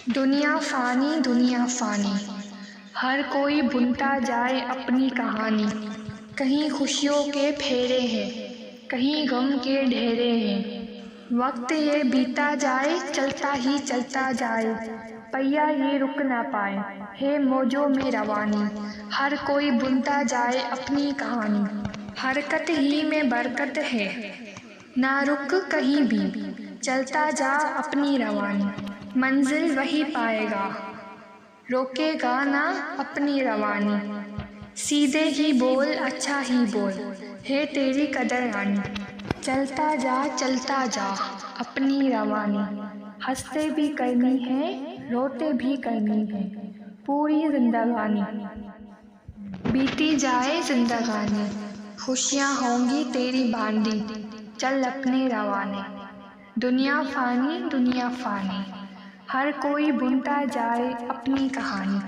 दुनिया फ़ानी, हर कोई बुनता जाए अपनी कहानी। कहीं खुशियों के फेरे हैं, कहीं गम के ढेरे हैं। वक्त ये बीता जाए, चलता ही चलता जाए, पहिया ये रुक ना पाए, है मौजों में रवानी। हर कोई बुनता जाए अपनी कहानी, हरकत ही में बरकत है, ना रुक कहीं भी, चलता जा अपनी रवानी। मंजिल वही पाएगा, रोकेगा ना अपनी रवानी। सीधे ही बोल, अच्छा ही बोल, है तेरी कदर आनी। चलता जा अपनी रवानी, हंसते भी करनी है, रोते भी करनी है, पूरी जिंदगानी। बीती जाए जिंदगानी, खुशियाँ होंगी तेरी बांधी, चल अपने रवाने। दुनिया फ़ानी, हर कोई बुनता जाए अपनी कहानी।